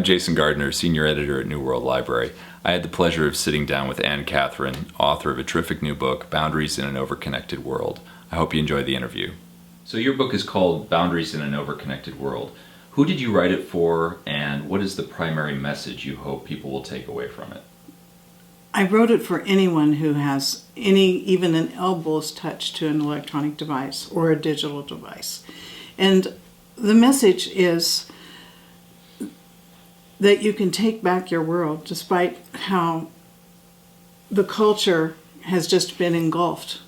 I'm Jason Gardner, Senior Editor at New World Library. I had the pleasure of sitting down with Katherine, author of a terrific new book, Boundaries in an Overconnected World. I hope you enjoy the interview. So your book is called Boundaries in an Overconnected World. Who did you write it for, and what is the primary message you hope people will take away from it? I wrote it for anyone who has even an elbow's touch to an electronic device or a digital device. And the message is that you can take back your world despite how the culture has just been engulfed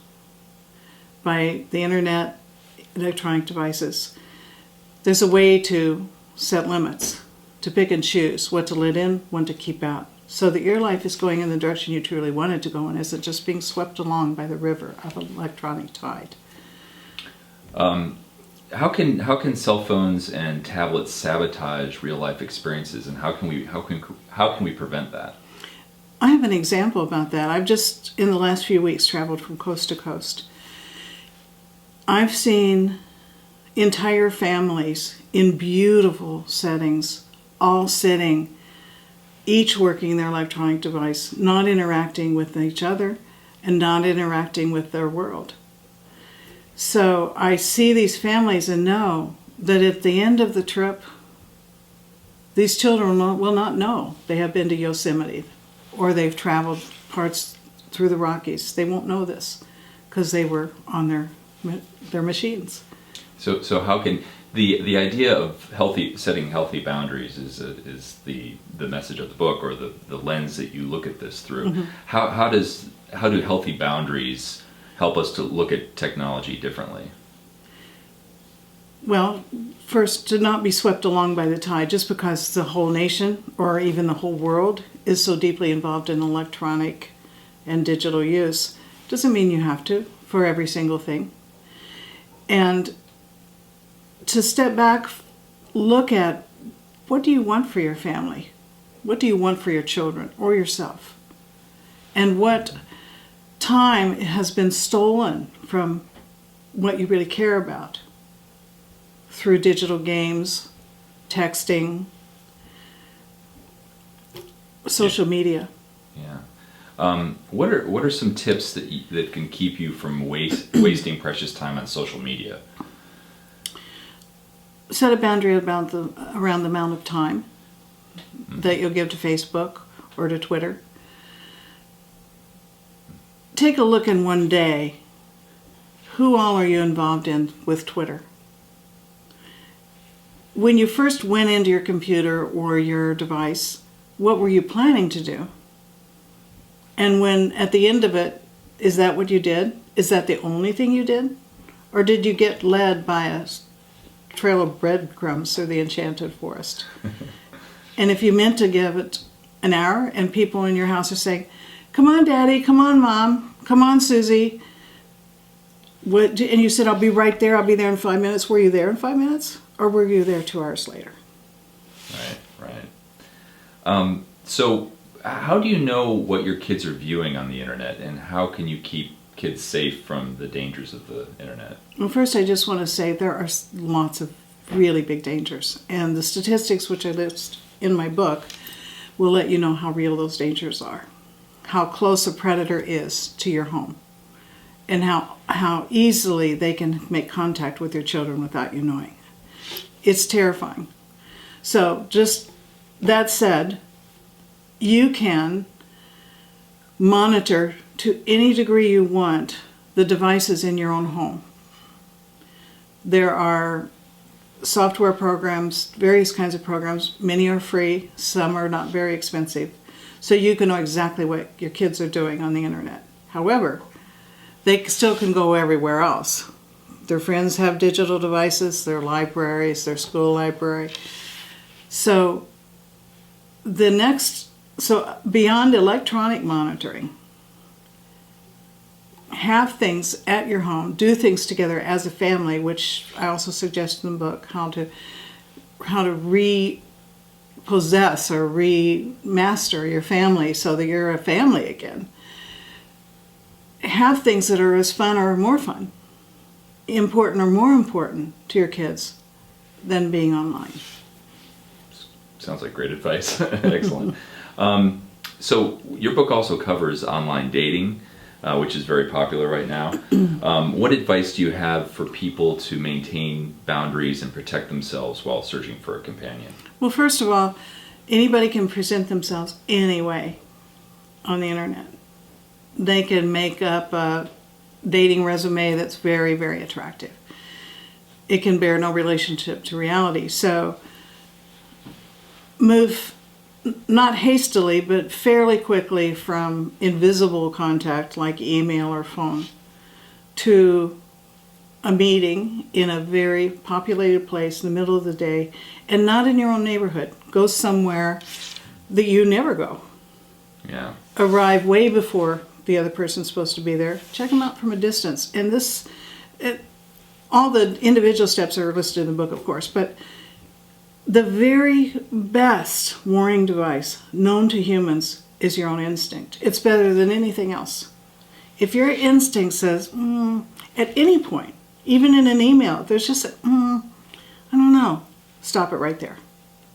by the internet, electronic devices. There's a way to set limits, to pick and choose what to let in, when to keep out, so that your life is going in the direction you truly want it to go and isn't just being swept along by the river of an electronic tide. How can cell phones and tablets sabotage real life experiences, and how can we prevent that? I have an example about that. I've just in the last few weeks traveled from coast to coast. I've seen entire families in beautiful settings, all sitting, each working their electronic device, not interacting with each other and not interacting with their world. So I see these families and know that at the end of the trip, these children will not know they have been to Yosemite or they've traveled parts through the Rockies. They won't know this because they were on their machines. So how can the idea of setting healthy boundaries is the message of the book, or the lens that you look at this through. Mm-hmm. How do healthy boundaries help us to look at technology differently? Well, first, to not be swept along by the tide just because the whole nation or even the whole world is so deeply involved in electronic and digital use doesn't mean you have to for every single thing. And to step back, look at what do you want for your family? What do you want for your children or yourself? And what time has been stolen from what you really care about through digital games, texting, social media. Yeah. What are some tips that can keep you from wasting precious time on social media? Set a boundary around the amount of time that you'll give to Facebook or to Twitter. Take a look in one day. Who all are you involved in with Twitter? When you first went into your computer or your device, what were you planning to do? And when at the end of it, is that what you did? Is that the only thing you did? Or did you get led by a trail of breadcrumbs through the Enchanted Forest? And if you meant to give it an hour and people in your house are saying, "Come on, Daddy, come on, Mom, come on, Susie," and you said, "I'll be right there, I'll be there in 5 minutes." Were you there in 5 minutes? Or were you there 2 hours later? Right. So how do you know what your kids are viewing on the internet, and how can you keep kids safe from the dangers of the internet? Well, first I just want to say there are lots of really big dangers. And the statistics which I list in my book will let you know how real those dangers are. How close a predator is to your home. And how easily they can make contact with your children without you knowing. It's terrifying. So just that said, you can monitor to any degree you want the devices in your own home. There are software programs, various kinds of programs. Many are free, some are not very expensive. So you can know exactly what your kids are doing on the internet. However, they still can go everywhere else. Their friends have digital devices, their libraries, their school library. So beyond electronic monitoring, have things at your home, do things together as a family, which I also suggest in the book, how to repossess or remaster your family so that you're a family again. Have things that are as fun or more fun, important or more important to your kids than being online. Sounds like great advice. Excellent. So your book also covers online dating, which is very popular right now. What advice do you have for people to maintain boundaries and protect themselves while searching for a companion? Well, first of all, anybody can present themselves any way on the internet. They can make up a dating resume that's very, very attractive. It can bear no relationship to reality. So move not hastily, but fairly quickly from invisible contact like email or phone to a meeting in a very populated place in the middle of the day, and not in your own neighborhood. Go somewhere that you never go. Yeah. Arrive way before the other person's supposed to be there. Check them out from a distance. And all the individual steps are listed in the book, of course, but the very best warning device known to humans is your own instinct. It's better than anything else. If your instinct says, at any point, even in an email, if there's just I don't know, stop it right there.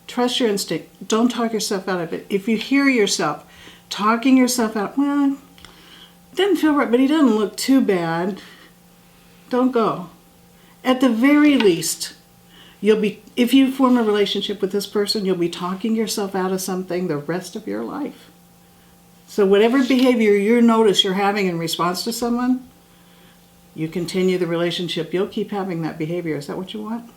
Trust your instinct. Don't talk yourself out of it. If you hear yourself talking yourself out, well, it doesn't feel right, but he doesn't look too bad, don't go. At the very least, if you form a relationship with this person, you'll be talking yourself out of something the rest of your life. So whatever behavior you notice you're having in response to someone, you continue the relationship, you'll keep having that behavior. Is that what you want?